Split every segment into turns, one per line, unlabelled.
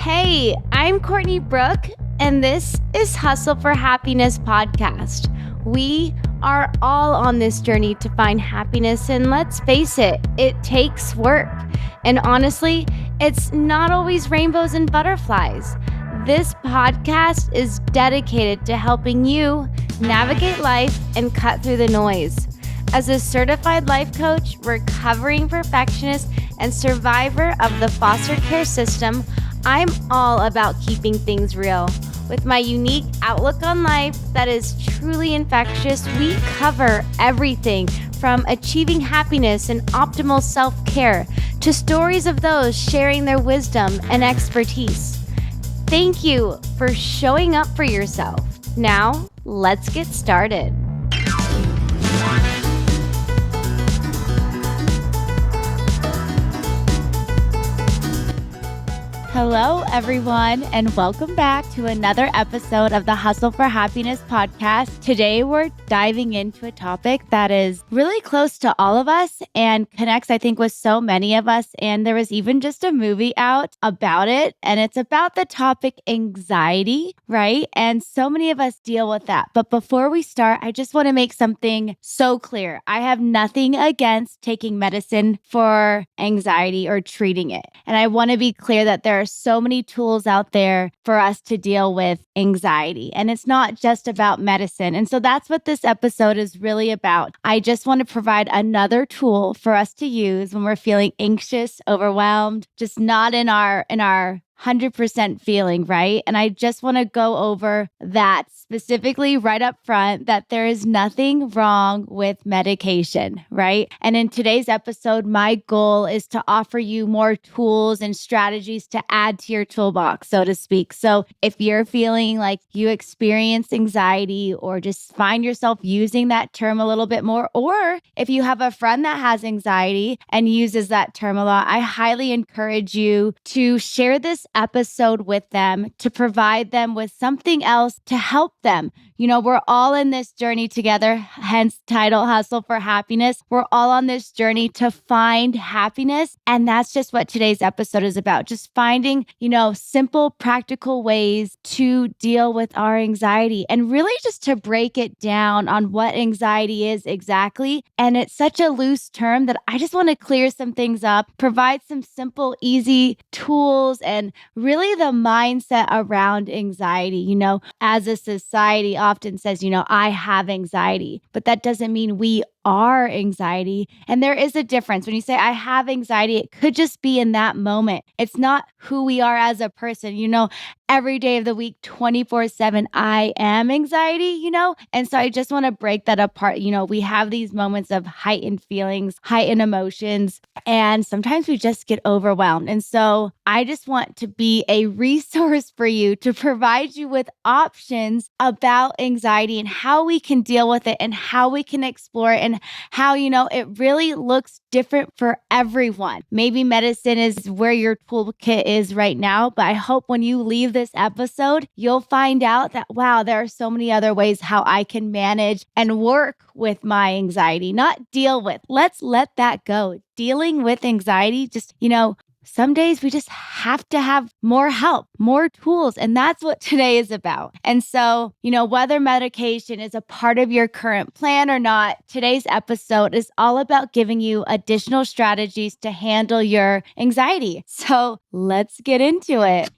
Hey, I'm Courtney Brooke, and this is Hustle for Happiness podcast. We are all on this journey to find happiness, and let's face it, it takes work. And honestly, it's not always rainbows and butterflies. This podcast is dedicated to helping you navigate life and cut through the noise. As a certified life coach, recovering perfectionist, and survivor of the foster care system, I'm all about keeping things real. With my unique outlook on life that is truly infectious, we cover everything from achieving happiness and optimal self-care to stories of those sharing their wisdom and expertise. Thank you for showing up for yourself. Now, let's get started. Hello, everyone, and welcome back to another episode of the Hustle for Happiness podcast. Today, we're diving into a topic that is really close to all of us and connects, I think, with so many of us. And there was even just a movie out about it, and it's about the topic anxiety, right? And so many of us deal with that. But before we start, I just want to make something so clear. I have nothing against taking medicine for anxiety or treating it. And I want to be clear that there are so many tools out there for us to deal with anxiety. And it's not just about medicine. And so that's what this episode is really about. I just want to provide another tool for us to use when we're feeling anxious, overwhelmed, just not in our 100% feeling, right? And I just want to go over that specifically right up front, that there is nothing wrong with medication, right? And in today's episode, my goal is to offer you more tools and strategies to add to your toolbox, so to speak. So if you're feeling like you experience anxiety or just find yourself using that term a little bit more, or if you have a friend that has anxiety and uses that term a lot, I highly encourage you to share this episode with them, to provide them with something else to help them. You know, we're all in this journey together, hence title Hustle for Happiness. We're all on this journey to find happiness. And that's just what today's episode is about. Just finding, simple, practical ways to deal with our anxiety and really just to break it down on what anxiety is exactly. And it's such a loose term that I just want to clear some things up, provide some simple, easy tools and really the mindset around anxiety. As a society often says, I have anxiety, but that doesn't mean we are anxiety. And there is a difference. When you say I have anxiety, it could just be in that moment. It's not who we are as a person. Every day of the week, 24/7, I am anxiety, And so I just want to break that apart. We have these moments of heightened feelings, heightened emotions, and sometimes we just get overwhelmed. And so I just want to be a resource for you to provide you with options about anxiety and how we can deal with it and how we can explore it and how, it really looks different for everyone. Maybe medicine is where your toolkit is right now, but I hope when you leave this episode, you'll find out that, wow, there are so many other ways how I can manage and work with my anxiety, not deal with. Let's let that go. Dealing with anxiety, just, some days we just have to have more help, more tools. And that's what today is about. And so, whether medication is a part of your current plan or not, today's episode is all about giving you additional strategies to handle your anxiety. So let's get into it.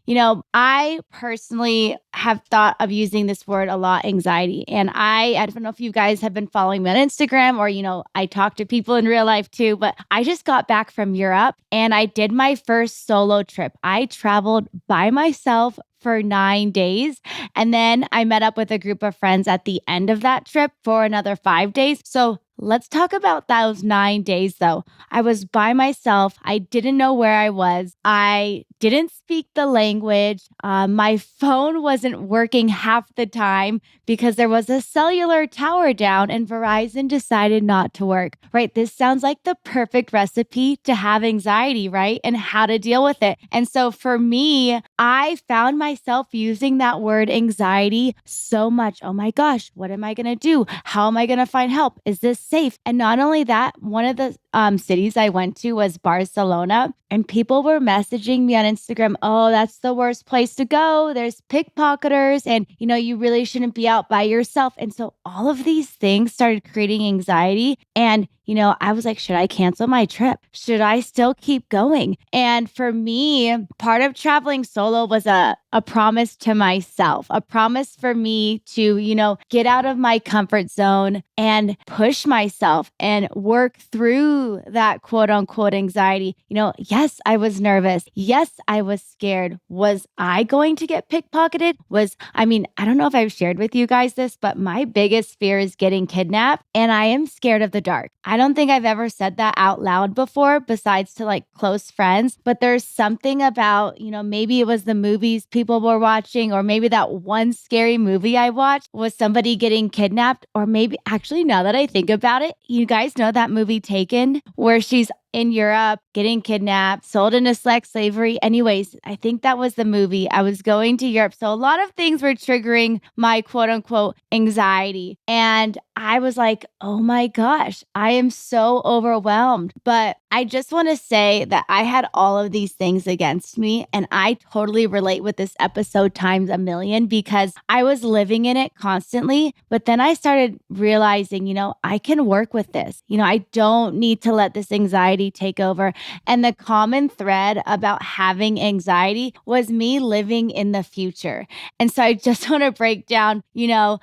I personally have thought of using this word a lot, anxiety. And I don't know if you guys have been following me on Instagram or, I talk to people in real life too, but I just got back from Europe and I did my first solo trip. I traveled by myself for 9 days. And then I met up with a group of friends at the end of that trip for another 5 days. So let's talk about those 9 days though. I was by myself. I didn't know where I was. I didn't speak the language. My phone wasn't working half the time because there was a cellular tower down and Verizon decided not to work, right? This sounds like the perfect recipe to have anxiety, right? And how to deal with it. And so for me, I found myself using that word anxiety so much. Oh my gosh, what am I going to do? How am I going to find help? Is this safe? And not only that, one of the cities I went to was Barcelona, and people were messaging me on Instagram, oh, that's the worst place to go. There's pickpocketers and, you really shouldn't be out by yourself. And so all of these things started creating anxiety. And, I was like, should I cancel my trip? Should I still keep going? And for me, part of traveling solo was a promise to myself, a promise for me to, get out of my comfort zone and push myself and work through that quote unquote anxiety. Yes, I was nervous. Yes, I was scared. Was I going to get pickpocketed? I don't know if I've shared with you guys this, but my biggest fear is getting kidnapped and I am scared of the dark. I don't think I've ever said that out loud before, besides to like close friends, but there's something about, maybe it was the movies people were watching, or maybe that one scary movie I watched was somebody getting kidnapped, or maybe actually now that I think about it, you guys know that movie Taken, where she's in Europe, getting kidnapped, sold into sex slavery. Anyways, I think that was the movie. I was going to Europe. So a lot of things were triggering my quote unquote anxiety. And I was like, oh my gosh, I am so overwhelmed. But I just want to say that I had all of these things against me. And I totally relate with this episode times a million because I was living in it constantly. But then I started realizing, I can work with this. I don't need to let this anxiety take over. And the common thread about having anxiety was me living in the future. And so I just want to break down,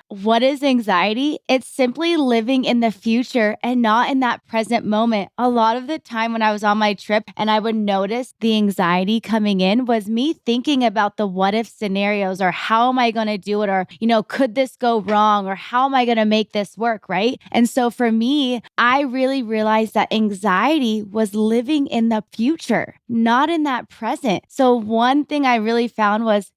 what is anxiety? It's simply living in the future and not in that present moment. A lot of the time when I was on my trip and I would notice the anxiety coming in was me thinking about the what if scenarios, or how am I going to do it? Or, could this go wrong? Or how am I going to make this work? Right. And so for me, I really realized that anxiety was living in the future, not in that present. So one thing I really found was,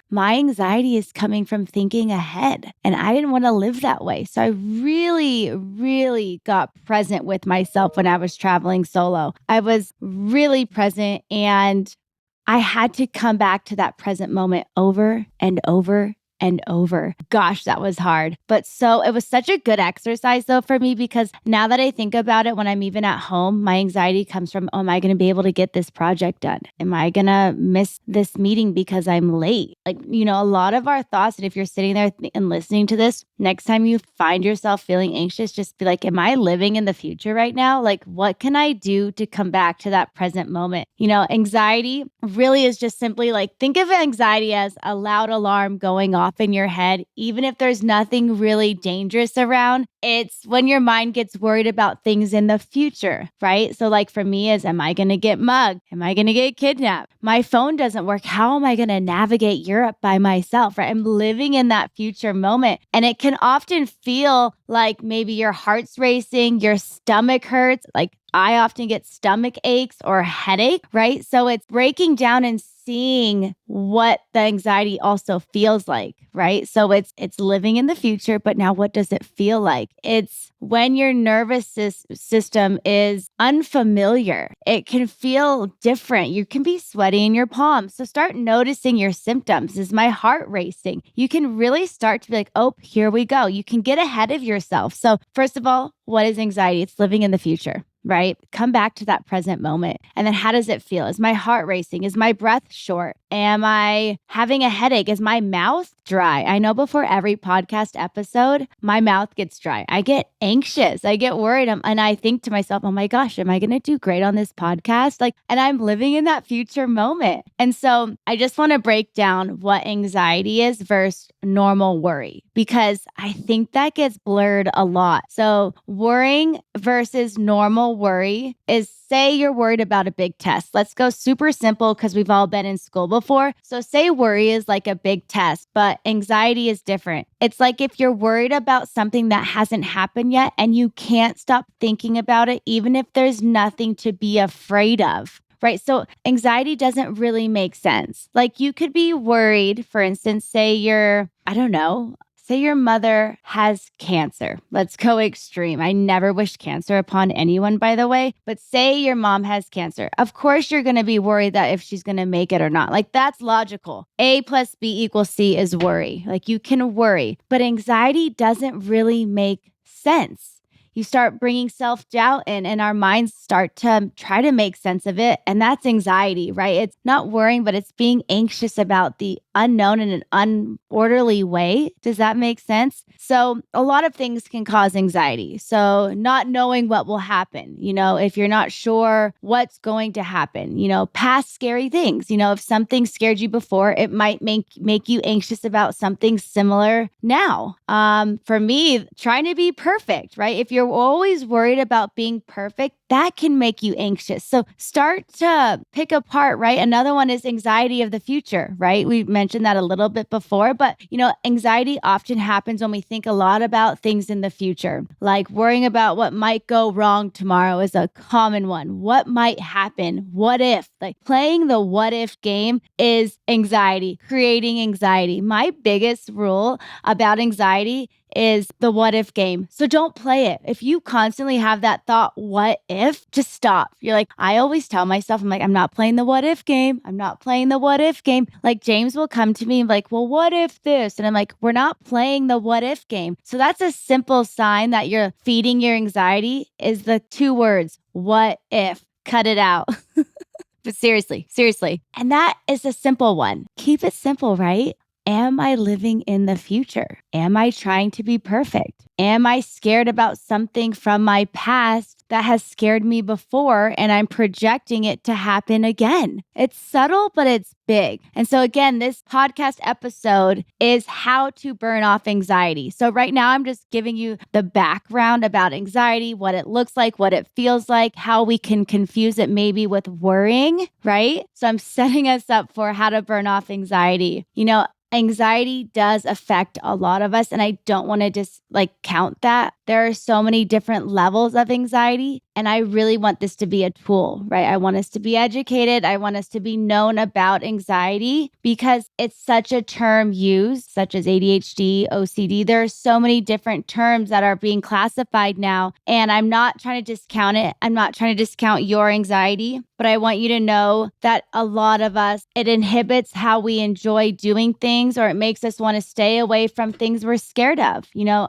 my anxiety is coming from thinking ahead, and I didn't want to live that way. So I really, really got present with myself when I was traveling solo. I was really present, and I had to come back to that present moment over and over and over. Gosh, that was hard. But so it was such a good exercise though for me, because now that I think about it, when I'm even at home, my anxiety comes from, oh, am I going to be able to get this project done? Am I going to miss this meeting because I'm late? Like, a lot of our thoughts, and if you're sitting there and listening to this, next time you find yourself feeling anxious, just be like, am I living in the future right now? Like, what can I do to come back to that present moment? Anxiety really is just simply like, think of anxiety as a loud alarm going off in your head, even if there's nothing really dangerous around. It's when your mind gets worried about things in the future, right? So like for me is, am I going to get mugged? Am I going to get kidnapped? My phone doesn't work. How am I going to navigate Europe by myself, right? I'm living in that future moment. And it can often feel like maybe your heart's racing, your stomach hurts. Like I often get stomach aches or headache, right? So it's breaking down and seeing what the anxiety also feels like, right? So it's living in the future, but now what does it feel like? It's when your nervous system is unfamiliar. It can feel different. You can be sweaty in your palms. So start noticing your symptoms. Is my heart racing? You can really start to be like, oh, here we go. You can get ahead of yourself. So first of all, what is anxiety? It's living in the future, right? Come back to that present moment. And then how does it feel? Is my heart racing? Is my breath short? Am I having a headache? Is my mouth dry? I know before every podcast episode, my mouth gets dry. I get anxious. I get worried. And I think to myself, oh my gosh, am I going to do great on this podcast? And I'm living in that future moment. And so I just want to break down what anxiety is versus normal worry, because I think that gets blurred a lot. So worrying versus normal worry is, say you're worried about a big test. Let's go super simple because we've all been in school before. So say worry is like a big test, but anxiety is different. It's like if you're worried about something that hasn't happened yet and you can't stop thinking about it, even if there's nothing to be afraid of. Right. So anxiety doesn't really make sense. Like you could be worried, for instance, say your mother has cancer. Let's go extreme. I never wish cancer upon anyone, by the way. But say your mom has cancer. Of course, you're going to be worried that if she's going to make it or not. Like that's logical. A plus B equals C is worry. Like you can worry. But anxiety doesn't really make sense. you start bringing self-doubt in, and our minds start to try to make sense of it. And that's anxiety, right? It's not worrying, but it's being anxious about the unknown in an unorderly way. Does that make sense? So a lot of things can cause anxiety. So not knowing what will happen, if you're not sure what's going to happen, past scary things, if something scared you before, it might make you anxious about something similar now. For me, trying to be perfect, right? If you're always worried about being perfect, that can make you anxious. So start to pick apart, right? Another one is anxiety of the future, right? We mentioned that a little bit before, but anxiety often happens when we think a lot about things in the future, like worrying about what might go wrong tomorrow is a common one. What might happen? What if? Like playing the what if game is anxiety, creating anxiety. My biggest rule about anxiety is the what if game. So don't play it. If you constantly have that thought, what if, just stop. You're like, I always tell myself, I'm not playing the what if game. I'm not playing the what if game. Like James will come to me and be like, well, what if this? And I'm like, we're not playing the what if game. So that's a simple sign that you're feeding your anxiety is the 2 words, what if. Cut it out. But seriously. And that is a simple one. Keep it simple, right? Am I living in the future? Am I trying to be perfect? Am I scared about something from my past that has scared me before and I'm projecting it to happen again? It's subtle, but it's big. And so again, this podcast episode is how to burn off anxiety. So right now I'm just giving you the background about anxiety, what it looks like, what it feels like, how we can confuse it maybe with worrying, right? So I'm setting us up for how to burn off anxiety. Anxiety does affect a lot of us, and I don't want to just count that. There are so many different levels of anxiety, and I really want this to be a tool, right? I want us to be educated. I want us to be known about anxiety because it's such a term used, such as ADHD, OCD. There are so many different terms that are being classified now, and I'm not trying to discount it. I'm not trying to discount your anxiety, but I want you to know that a lot of us, it inhibits how we enjoy doing things, or it makes us want to stay away from things we're scared of.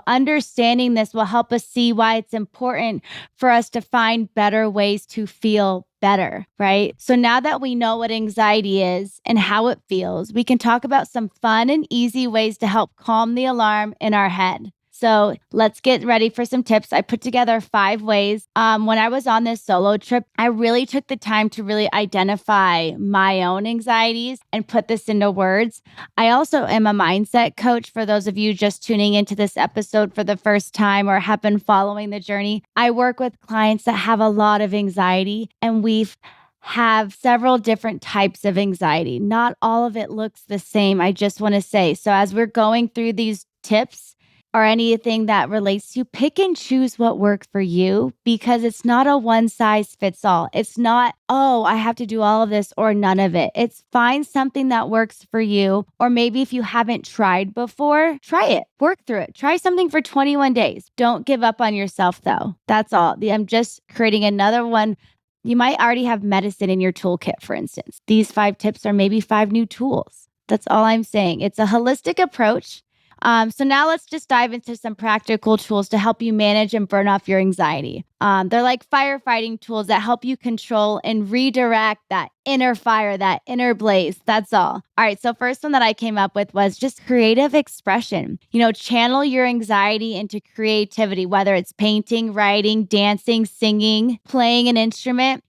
Understanding this will help us see why it's important for us to find better ways to feel better, right? So now that we know what anxiety is and how it feels, we can talk about some fun and easy ways to help calm the alarm in our head. So let's get ready for some tips. I put together 5 ways. When I was on this solo trip, I really took the time to really identify my own anxieties and put this into words. I also am a mindset coach for those of you just tuning into this episode for the first time or have been following the journey. I work with clients that have a lot of anxiety, and we've have several different types of anxiety. Not all of it looks the same, I just want to say. So as we're going through these tips, or anything that relates to, pick and choose what works for you, because it's not a one size fits all. It's not, oh, I have to do all of this or none of it. It's find something that works for you. Or maybe if you haven't tried before, try it, work through it. Try something for 21 days. Don't give up on yourself though. That's all. I'm just creating another one. You might already have medicine in your toolkit, for instance. These 5 tips are maybe 5 new tools. That's all I'm saying. It's a holistic approach. So now let's just dive into some practical tools to help you manage and burn off your anxiety. They're like firefighting tools that help you control and redirect that inner fire, that inner blaze. That's all. All right. So first one that I came up with was just creative expression. Channel your anxiety into creativity, whether it's painting, writing, dancing, singing, playing an instrument.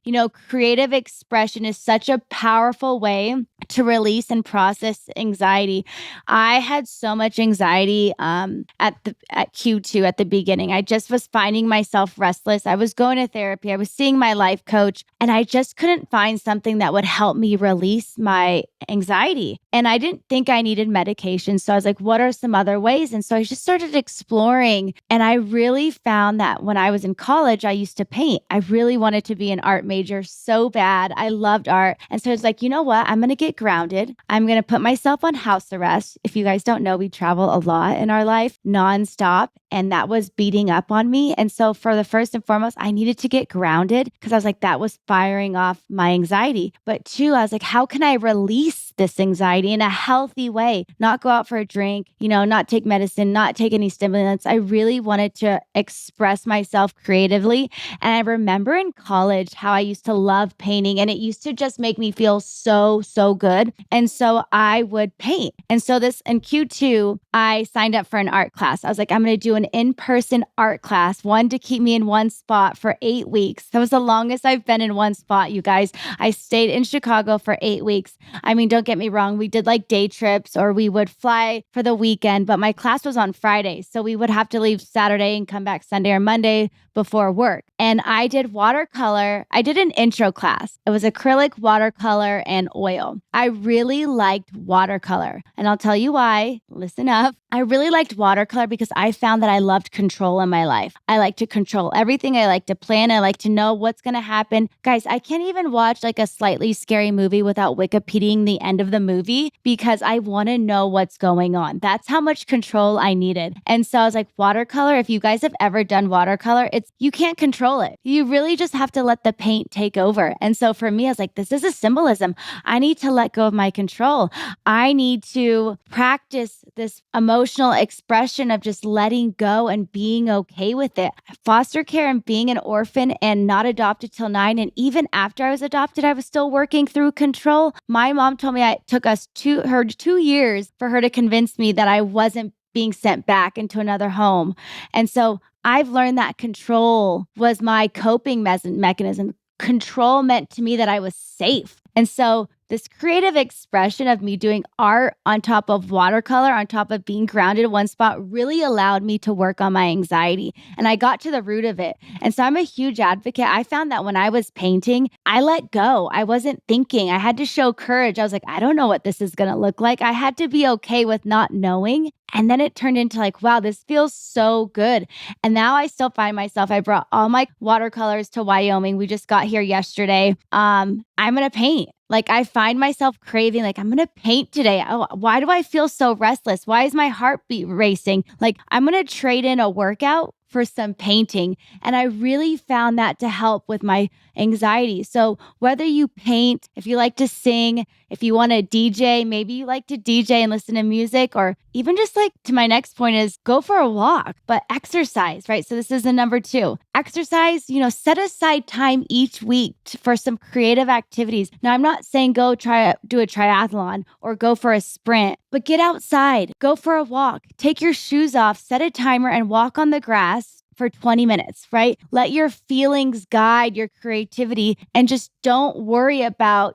Creative expression is such a powerful way to release and process anxiety. I had so much anxiety at Q2 at the beginning. I just was finding myself restless. I was going to therapy. I was seeing my life coach, and I just couldn't find something that would help me release my anxiety. And I didn't think I needed medication. So I was like, what are some other ways? And so I just started exploring. And I really found that when I was in college, I used to paint. I really wanted to be an art major so bad. I loved art. And so I was like, you know what? I'm going to get grounded. I'm going to put myself on house arrest. If you guys don't know, we travel a lot in our life nonstop. And that was beating up on me. And so for the first and foremost, I needed to get grounded because I was like, that was firing off my anxiety. But 2, I was like, how can I release this anxiety in a healthy way, not go out for a drink, not take medicine, not take any stimulants. I really wanted to express myself creatively. And I remember in college how I used to love painting, and it used to just make me feel so, so good. And so I would paint. And so this in Q2, I signed up for an art class. I was like, I'm going to do an in-person art class, one to keep me in one spot for 8 weeks. That was the longest I've been in one spot, you guys. I stayed in Chicago for 8 weeks. I mean, don't get me wrong. We did like day trips or we would fly for the weekend, but my class was on Friday. So we would have to leave Saturday and come back Sunday or Monday before work. And I did watercolor. I did an intro class. It was acrylic, watercolor, and oil. I really liked watercolor. And I'll tell you why. Listen up. I really liked watercolor because I found that I loved control in my life. I like to control everything. I like to plan. I like to know what's going to happen. Guys, I can't even watch like a slightly scary movie without Wikipediaing the end of the movie because I want to know what's going on. That's how much control I needed. And so I was like, watercolor, if you guys have ever done watercolor, you can't control it. You really just have to let the paint take over. And so for me, I was like, this is a symbolism. I need to let go of my control. I need to practice this emotional expression of just letting go and being okay with it. Foster care and being an orphan and not adopted till 9. And even after I was adopted, I was still working through control. My mom told me it took us 2 years for her to convince me that I wasn't being sent back into another home. And so I've learned that control was my coping mechanism. Control meant to me that I was safe. And so this creative expression of me doing art on top of watercolor, on top of being grounded in one spot, really allowed me to work on my anxiety. And I got to the root of it. And so I'm a huge advocate. I found that when I was painting, I let go. I wasn't thinking. I had to show courage. I was like, I don't know what this is going to look like. I had to be okay with not knowing. And then it turned into like, wow, this feels so good. And now I still find myself, I brought all my watercolors to Wyoming. We just got here yesterday. I'm going to paint. Like I find myself craving, like I'm going to paint today. Oh, why do I feel so restless? Why is my heartbeat racing? Like I'm going to trade in a workout for some painting. And I really found that to help with my anxiety. So whether you paint, if you like to sing, if you want to DJ, maybe you like to DJ and listen to music, or even just like to my next point is go for a walk, but exercise, right? So this is the number 2. Exercise, set aside time each week for some creative activities. Now, I'm not saying do a triathlon or go for a sprint, but get outside, go for a walk, take your shoes off, set a timer and walk on the grass for 20 minutes, right? Let your feelings guide your creativity and just don't worry about,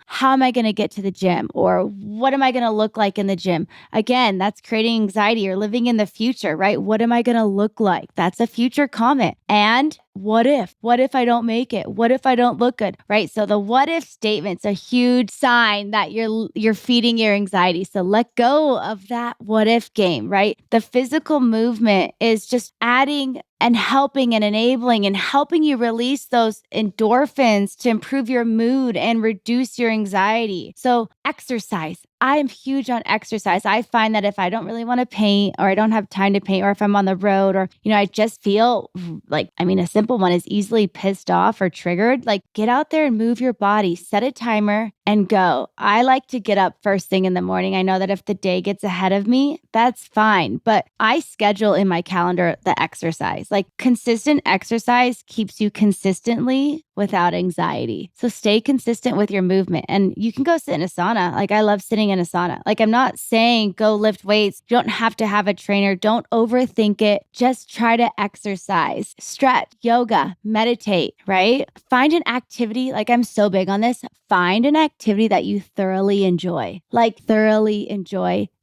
how am I going to get to the gym or what am I going to look like in the gym? Again, that's creating anxiety or living in the future, right? What am I going to look like? That's a future comment. And what if? What if I don't make it? What if I don't look good? Right? So the what if statement's a huge sign that you're feeding your anxiety. So let go of that what if game, right? The physical movement is just adding and helping and enabling and helping you release those endorphins to improve your mood and reduce your anxiety. So exercise. I am huge on exercise. I find that if I don't really want to paint or I don't have time to paint or if I'm on the road or, I just feel like, a simple one is easily pissed off or triggered, like get out there and move your body, set a timer and go. I like to get up first thing in the morning. I know that if the day gets ahead of me, that's fine. But I schedule in my calendar the exercise. Like consistent exercise keeps you consistently without anxiety. So stay consistent with your movement. And you can go sit in a sauna. Like I love sitting in a sauna. Like I'm not saying go lift weights. You don't have to have a trainer. Don't overthink it. Just try to exercise, stretch, yoga, meditate, right? Find an activity. Like I'm so big on this. Find an activity that you thoroughly enjoy.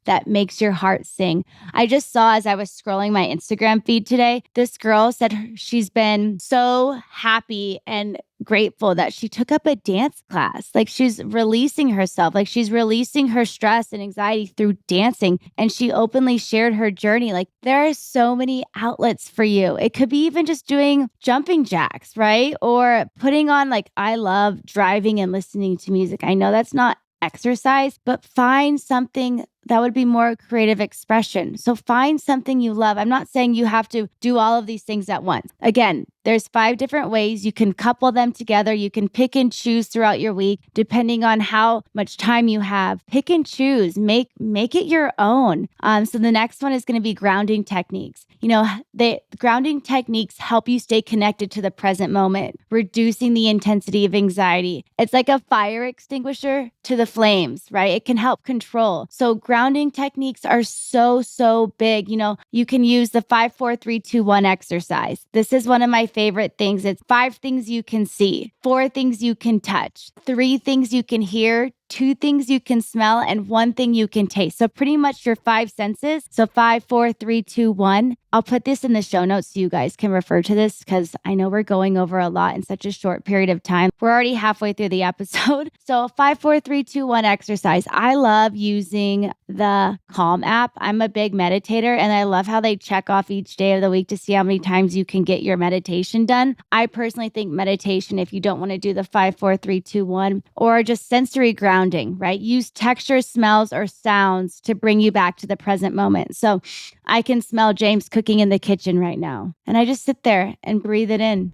That makes your heart sing. I just saw as I was scrolling my Instagram feed today, this girl said she's been so happy and grateful that she took up a dance class. Like she's releasing herself, like she's releasing her stress and anxiety through dancing. And she openly shared her journey. Like there are so many outlets for you. It could be even just doing jumping jacks, right? Or putting on I love driving and listening to music. I know that's not exercise, but find something that would be more creative expression. So find something you love. I'm not saying you have to do all of these things at once. Again, there's 5 different ways. You can couple them together. You can pick and choose throughout your week, depending on how much time you have. Pick and choose, make it your own. So the next one is going to be grounding techniques. The grounding techniques help you stay connected to the present moment, reducing the intensity of anxiety. It's like a fire extinguisher to the flames, right? It can help control. So grounding techniques are so big. You can use the 5-4-3-2-1 exercise. This is one of my favorite things. It's 5 things you can see, 4 things you can touch, 3 things you can hear, 2 things you can smell, and 1 thing you can taste. So pretty much your 5 senses. So 5-4-3-2-1. I'll put this in the show notes so you guys can refer to this because I know we're going over a lot in such a short period of time. We're already halfway through the episode. So 5-4-3-2-1 exercise. I love using the Calm app. I'm a big meditator and I love how they check off each day of the week to see how many times you can get your meditation done. I personally think meditation, if you don't want to do the 5-4-3-2-1 or just sensory grounding, right? Use textures, smells, or sounds to bring you back to the present moment. So I can smell James cooking in the kitchen right now. And I just sit there and breathe it in.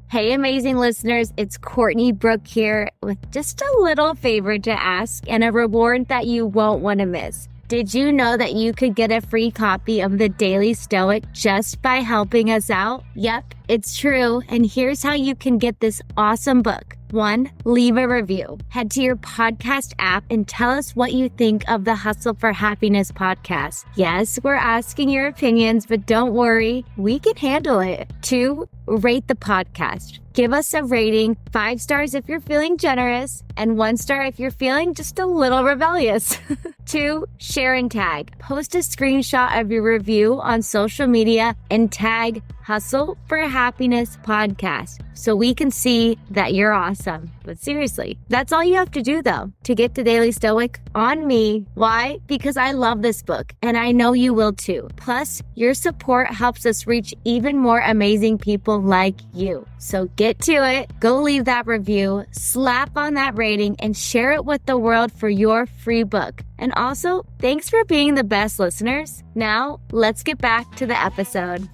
Hey, amazing listeners, it's Courtney Brooke here with just a little favor to ask and a reward that you won't want to miss. Did you know that you could get a free copy of The Daily Stoic just by helping us out? Yep, it's true. And here's how you can get this awesome book. 1, leave a review. Head to your podcast app and tell us what you think of the Hustle for Happiness podcast. Yes, we're asking your opinions, but don't worry, we can handle it. 2, rate the podcast. Give us a rating, 5 stars if you're feeling generous, and 1 star if you're feeling just a little rebellious. 2, share and tag. Post a screenshot of your review on social media and tag Hustle for Happiness podcast so we can see that you're awesome. But seriously, that's all you have to do though to get to Daily Stoic on me. Why? Because I love this book and I know you will too. Plus, your support helps us reach even more amazing people like you. So get to it, go leave that review, slap on that rating, and share it with the world for your free book. And also, thanks for being the best listeners. Now, let's get back to the episode.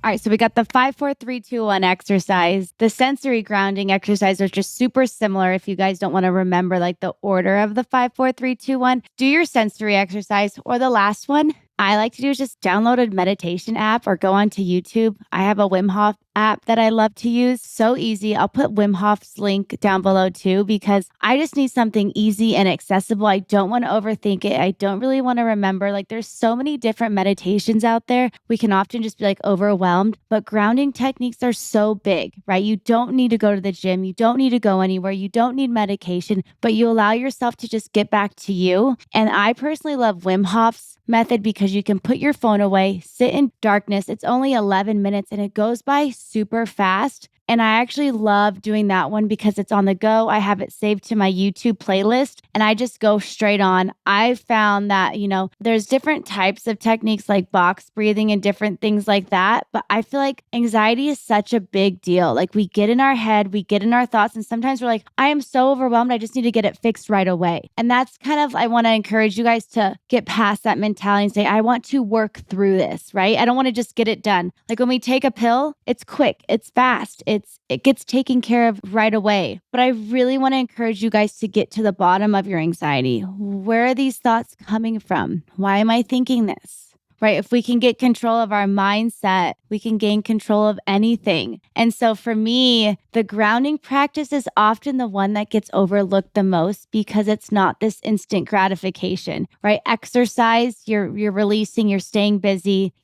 All right, so we got the 5-4-3-2-1 exercise, the sensory grounding exercise, which is super similar if you guys don't want to remember like the order of the 5-4-3-2-1. Do your sensory exercise, or the last one I like to do is just download a meditation app or go onto YouTube. I have a Wim Hof app that I love to use. So easy. I'll put Wim Hof's link down below too, because I just need something easy and accessible. I don't want to overthink it. I don't really want to remember. Like there's so many different meditations out there. We can often just be like overwhelmed, but grounding techniques are so big, right? You don't need to go to the gym. You don't need to go anywhere. You don't need medication, but you allow yourself to just get back to you. And I personally love Wim Hof's method because you can put your phone away, sit in darkness. It's only 11 minutes and it goes by super fast. And I actually love doing that one because it's on the go. I have it saved to my YouTube playlist and I just go straight on. I found that, there's different types of techniques like box breathing and different things like that. But I feel like anxiety is such a big deal. Like we get in our head, we get in our thoughts, and sometimes we're like, I am so overwhelmed. I just need to get it fixed right away. And that's kind of, I want to encourage you guys to get past that mentality and say, I want to work through this, right? I don't want to just get it done. Like when we take a pill, it's quick, it's fast, it gets taken care of right away. But I really want to encourage you guys to get to the bottom of your anxiety. Where are these thoughts coming from? Why am I thinking this? Right? If we can get control of our mindset, we can gain control of anything. And so for me, the grounding practice is often the one that gets overlooked the most because it's not this instant gratification, right? Exercise, you're releasing, you're staying busy,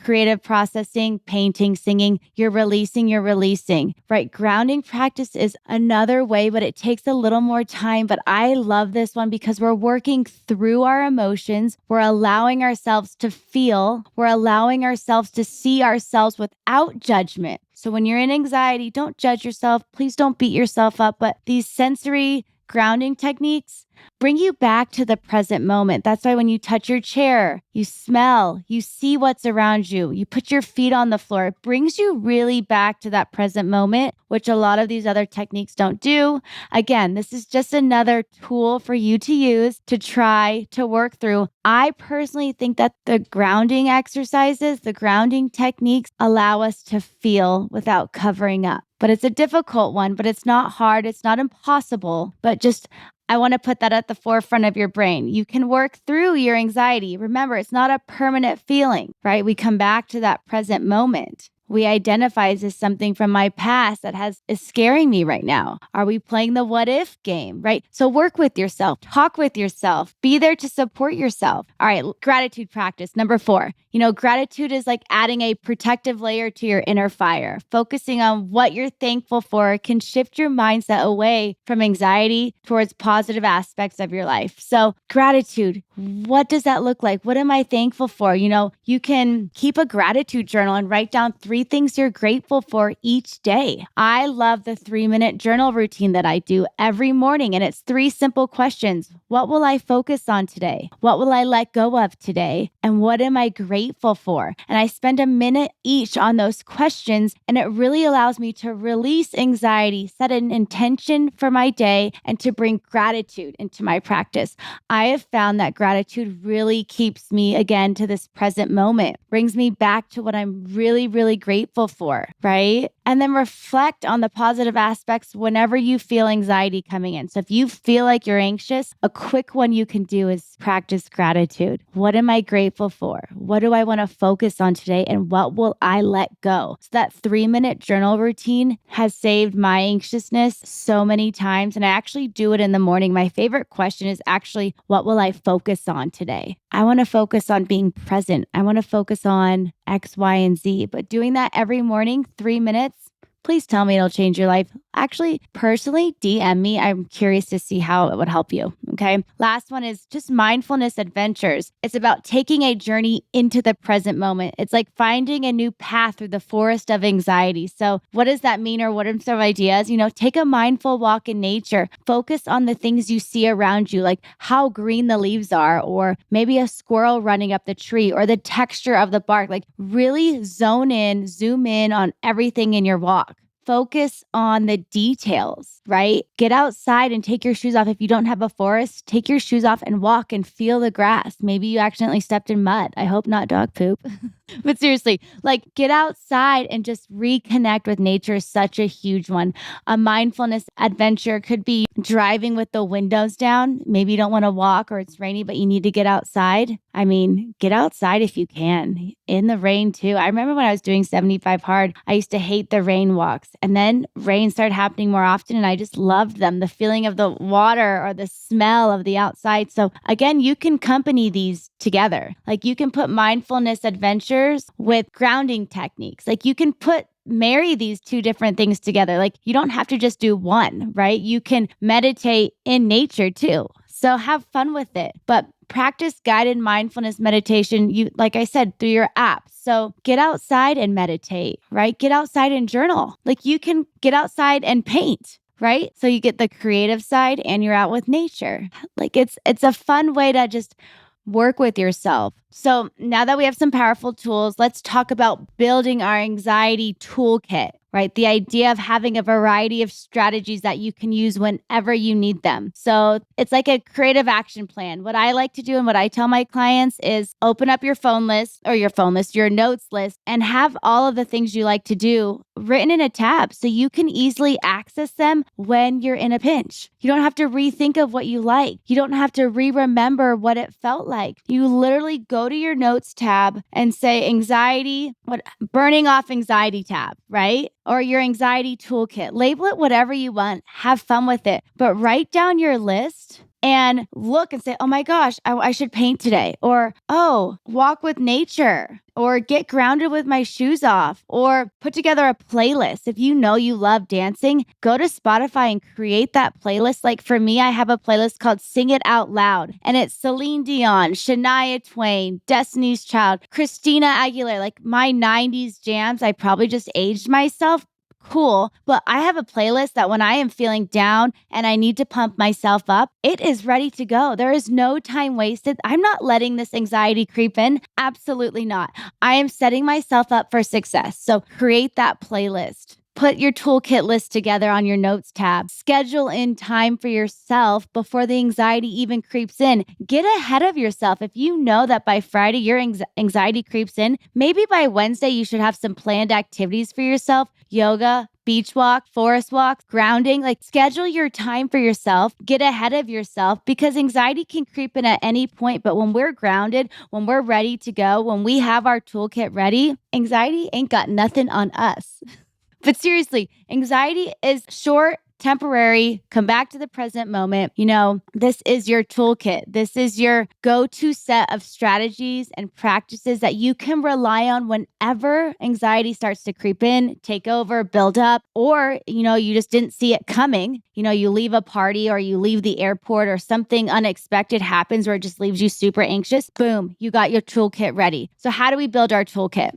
creative processing, painting, singing, you're releasing, right? Grounding practice is another way, but it takes a little more time. But I love this one because we're working through our emotions. We're allowing ourselves to feel, we're allowing ourselves to see ourselves without judgment. So when you're in anxiety, don't judge yourself. Please don't beat yourself up. But these sensory grounding techniques, bring you back to the present moment. That's why when you touch your chair, you smell, you see what's around you, you put your feet on the floor, it brings you really back to that present moment, which a lot of these other techniques don't do. Again, this is just another tool for you to use to try to work through. I personally think that the grounding exercises, the grounding techniques allow us to feel without covering up. But it's a difficult one, but it's not hard. It's not impossible, but just I want to put that at the forefront of your brain. You can work through your anxiety. Remember, it's not a permanent feeling, right? We come back to that present moment. We identify as something from my past that is scaring me right now. Are we playing the what if game, right? So work with yourself, talk with yourself, be there to support yourself. All right, gratitude practice. Number 4, gratitude is like adding a protective layer to your inner fire. Focusing on what you're thankful for can shift your mindset away from anxiety towards positive aspects of your life. So gratitude, what does that look like? What am I thankful for? You can keep a gratitude journal and write down 3 things you're grateful for each day. I love the 3-minute journal routine that I do every morning, and it's 3 simple questions. What will I focus on today? What will I let go of today? And what am I grateful for? And I spend a minute each on those questions, and it really allows me to release anxiety, set an intention for my day, and to bring gratitude into my practice. I have found that gratitude really keeps me, again, to this present moment, brings me back to what I'm really, really grateful for, right? And then reflect on the positive aspects whenever you feel anxiety coming in. So if you feel like you're anxious, a quick one you can do is practice gratitude. What am I grateful for? What do I want to focus on today? And what will I let go? So that 3-minute journal routine has saved my anxiousness so many times. And I actually do it in the morning. My favorite question is actually, what will I focus on today? I want to focus on being present. I want to focus on X, Y, and Z. But doing that every morning, 3 minutes, please tell me it'll change your life. Actually, personally, DM me. I'm curious to see how it would help you. Okay. Last one is just mindfulness adventures. It's about taking a journey into the present moment. It's like finding a new path through the forest of anxiety. So what does that mean, or what are some ideas? Take a mindful walk in nature. Focus on the things you see around you, like how green the leaves are, or maybe a squirrel running up the tree, or the texture of the bark. Like really zoom in on everything in your walk. Focus on the details, right? Get outside and take your shoes off. If you don't have a forest, take your shoes off and walk and feel the grass. Maybe you accidentally stepped in mud. I hope not dog poop. But seriously, like get outside and just reconnect with nature is such a huge one. A mindfulness adventure could be driving with the windows down. Maybe you don't want to walk or it's rainy, but you need to get outside. I mean, get outside if you can, in the rain too. I remember when I was doing 75 hard, I used to hate the rain walks. And then rain started happening more often and I just loved them. The feeling of the water or the smell of the outside. So again, you can company these together. Like you can put mindfulness adventures with grounding techniques. Like you can marry these 2 different things together. Like you don't have to just do one, right? You can meditate in nature too. So have fun with it, but practice guided mindfulness meditation, like I said, through your app. So get outside and meditate, right? Get outside and journal. Like you can get outside and paint, right? So you get the creative side and you're out with nature. Like it's a fun way to just work with yourself. So now that we have some powerful tools, let's talk about building our anxiety toolkit, right? The idea of having a variety of strategies that you can use whenever you need them. So it's like a creative action plan. What I like to do and what I tell my clients is open up your your notes list, and have all of the things you like to do written in a tab so you can easily access them when you're in a pinch. You don't have to rethink of what you like. You don't have to remember what it felt like. You literally go to your notes tab and say burning off anxiety tab, right? Or your anxiety toolkit. Label it whatever you want. Have fun with it. But write down your list and look and say, oh my gosh, I should paint today. Or, oh, walk with nature. Or get grounded with my shoes off. Or put together a playlist. If you know you love dancing, go to Spotify and create that playlist. Like for me, I have a playlist called Sing It Out Loud. And it's Celine Dion, Shania Twain, Destiny's Child, Christina Aguilera. Like my 90s jams, I probably just aged myself. cool. But I have a playlist that when I am feeling down and I need to pump myself up, it is ready to go. There is no time wasted. I'm not letting this anxiety creep in. Absolutely not. I am setting myself up for success. So create that playlist. Put your toolkit list together on your notes tab. Schedule in time for yourself before the anxiety even creeps in. Get ahead of yourself. If you know that by Friday your anxiety creeps in, maybe by Wednesday you should have some planned activities for yourself. Yoga, beach walk, forest walk, grounding. Like, schedule your time for yourself. Get ahead of yourself, because anxiety can creep in at any point. But when we're grounded, when we're ready to go, when we have our toolkit ready, anxiety ain't got nothing on us. But seriously, anxiety is short, temporary. Come back to the present moment. This is your toolkit. This is your go-to set of strategies and practices that you can rely on whenever anxiety starts to creep in, take over, build up, or, you just didn't see it coming. You leave a party or you leave the airport or something unexpected happens where it just leaves you super anxious. Boom, you got your toolkit ready. So how do we build our toolkit?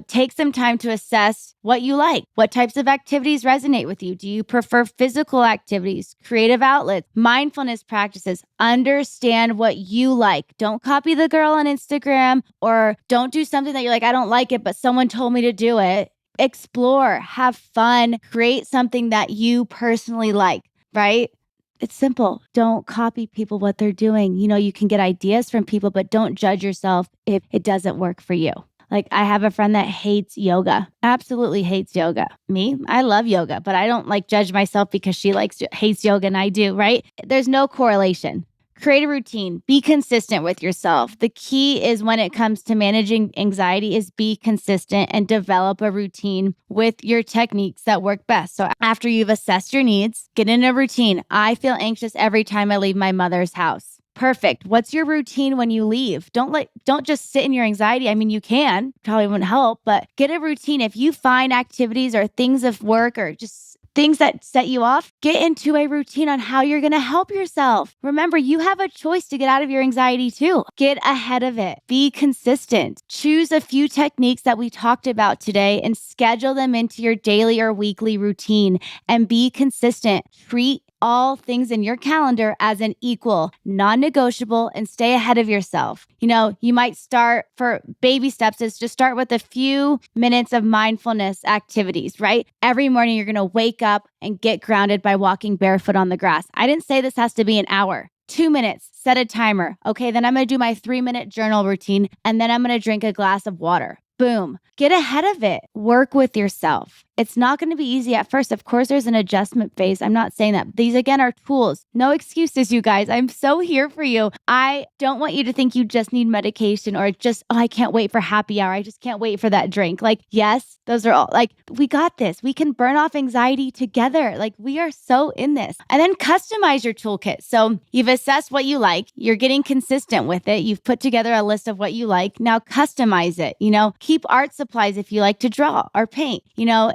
Take some time to assess what you like. What types of activities resonate with you? Do you prefer physical activities, creative outlets, mindfulness practices? Understand what you like. Don't copy the girl on Instagram, or don't do something that you're like, I don't like it, but someone told me to do it. Explore, have fun, create something that you personally like, right? It's simple. Don't copy people what they're doing. You can get ideas from people, but don't judge yourself if it doesn't work for you. Like, I have a friend that hates yoga, absolutely hates yoga. Me, I love yoga, but I don't judge myself because she hates yoga and I do, right? There's no correlation. Create a routine. Be consistent with yourself. The key is, when it comes to managing anxiety, is be consistent and develop a routine with your techniques that work best. So after you've assessed your needs, get in a routine. I feel anxious every time I leave my mother's house. Perfect. What's your routine when you leave? Don't just sit in your anxiety. I mean, you can, probably wouldn't help, but get a routine. If you find activities or things of work or just things that set you off, get into a routine on how you're going to help yourself. Remember, you have a choice to get out of your anxiety too. Get ahead of it. Be consistent. Choose a few techniques that we talked about today and schedule them into your daily or weekly routine, and be consistent. Treat all things in your calendar as an equal, non-negotiable, and stay ahead of yourself. You might start, for baby steps, is just start with a few minutes of mindfulness activities, right? Every morning you're going to wake up and get grounded by walking barefoot on the grass. I didn't say this has to be an hour. 2 minutes, set a timer. Okay, then I'm going to do my 3-minute journal routine, and then I'm going to drink a glass of water. Boom. Get ahead of it. Work with yourself. It's not going to be easy at first. Of course, there's an adjustment phase. I'm not saying that. These, again, are tools. No excuses, you guys. I'm so here for you. I don't want you to think you just need medication, or just, I can't wait for happy hour. I just can't wait for that drink. Yes, those are all, we got this. We can burn off anxiety together. We are so in this. And then customize your toolkit. So you've assessed what you like. You're getting consistent with it. You've put together a list of what you like. Now customize it. Keep art supplies if you like to draw or paint.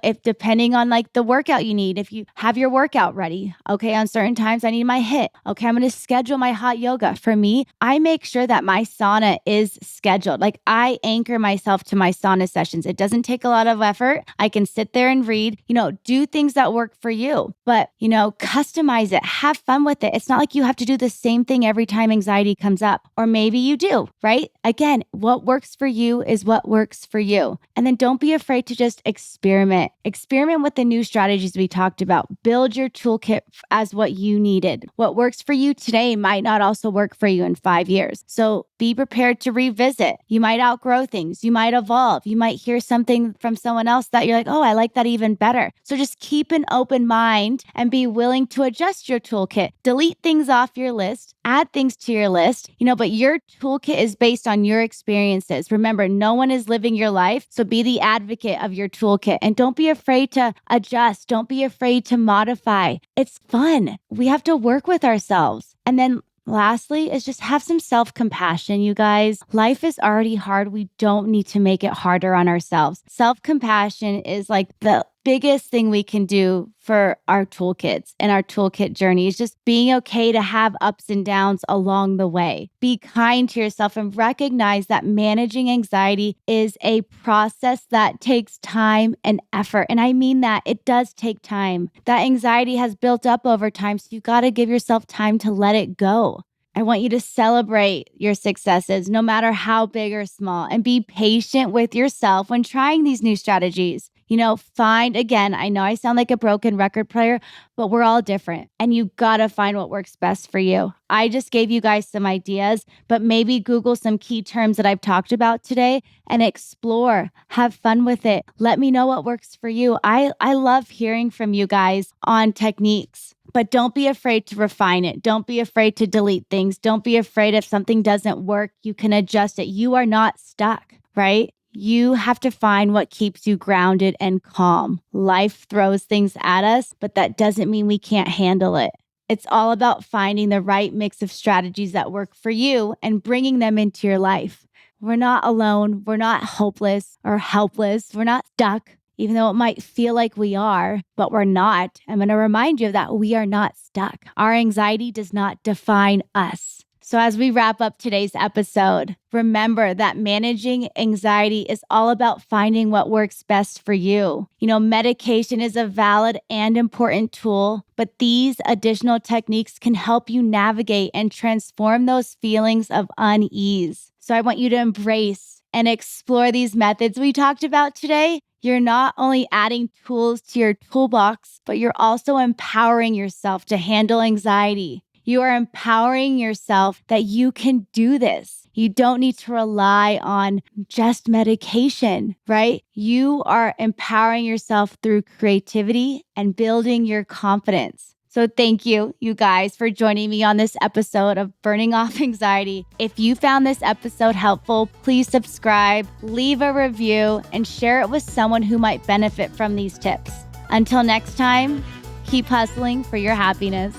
If depending on the workout you need, if you have your workout ready, okay, on certain times I need my HIIT. Okay, I'm going to schedule my hot yoga. For me, I make sure that my sauna is scheduled. I anchor myself to my sauna sessions. It doesn't take a lot of effort. I can sit there and read, do things that work for you, but, customize it, have fun with it. It's not like you have to do the same thing every time anxiety comes up, or maybe you do, right? Again, what works for you is what works for you. And then don't be afraid to just experiment. Experiment with the new strategies we talked about. Build your toolkit as what you needed. What works for you today might not also work for you in 5 years. So be prepared to revisit. You might outgrow things. You might evolve. You might hear something from someone else that you're like, oh, I like that even better. So just keep an open mind and be willing to adjust your toolkit. Delete things off your list, add things to your list, but your toolkit is based on your experiences. Remember, no one is living your life. So be the advocate of your toolkit, and don't be afraid to adjust. Don't be afraid to modify. It's fun. We have to work with ourselves. And then lastly is just have some self-compassion, you guys. Life is already hard. We don't need to make it harder on ourselves. Self-compassion is the biggest thing we can do for our toolkits and our toolkit journey is just being okay to have ups and downs along the way. Be kind to yourself and recognize that managing anxiety is a process that takes time and effort. And I mean that it does take time. That anxiety has built up over time, so you got to give yourself time to let it go. I want you to celebrate your successes, no matter how big or small, and be patient with yourself when trying these new strategies. Again, I know I sound like a broken record player, but we're all different and you gotta find what works best for you. I just gave you guys some ideas, but maybe Google some key terms that I've talked about today and explore, have fun with it. Let me know what works for you. I love hearing from you guys on techniques. But don't be afraid to refine it. Don't be afraid to delete things. Don't be afraid if something doesn't work, you can adjust it. You are not stuck, right? You have to find what keeps you grounded and calm. Life throws things at us, but that doesn't mean we can't handle it. It's all about finding the right mix of strategies that work for you and bringing them into your life. We're not alone. We're not hopeless or helpless. We're not stuck. Even though it might feel like we are, but we're not. I'm going to remind you of that. We are not stuck. Our anxiety does not define us. So as we wrap up today's episode, remember that managing anxiety is all about finding what works best for you. Medication is a valid and important tool, but these additional techniques can help you navigate and transform those feelings of unease. So I want you to embrace and explore these methods we talked about today. You're not only adding tools to your toolbox, but you're also empowering yourself to handle anxiety. You are empowering yourself that you can do this. You don't need to rely on just medication, right? You are empowering yourself through creativity and building your confidence. So thank you guys, for joining me on this episode of Burning Off Anxiety. If you found this episode helpful, please subscribe, leave a review, and share it with someone who might benefit from these tips. Until next time, keep hustling for your happiness.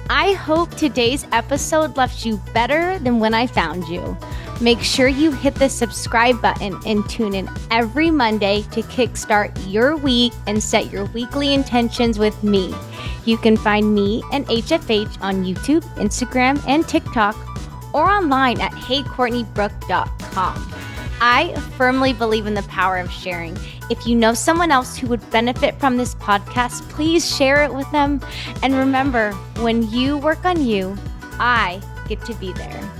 I hope today's episode left you better than when I found you. Make sure you hit the subscribe button and tune in every Monday to kickstart your week and set your weekly intentions with me. You can find me and HFH on YouTube, Instagram, and TikTok, or online at heycourtneybrooke.com. I firmly believe in the power of sharing. If you know someone else who would benefit from this podcast, please share it with them. And remember, when you work on you, I get to be there.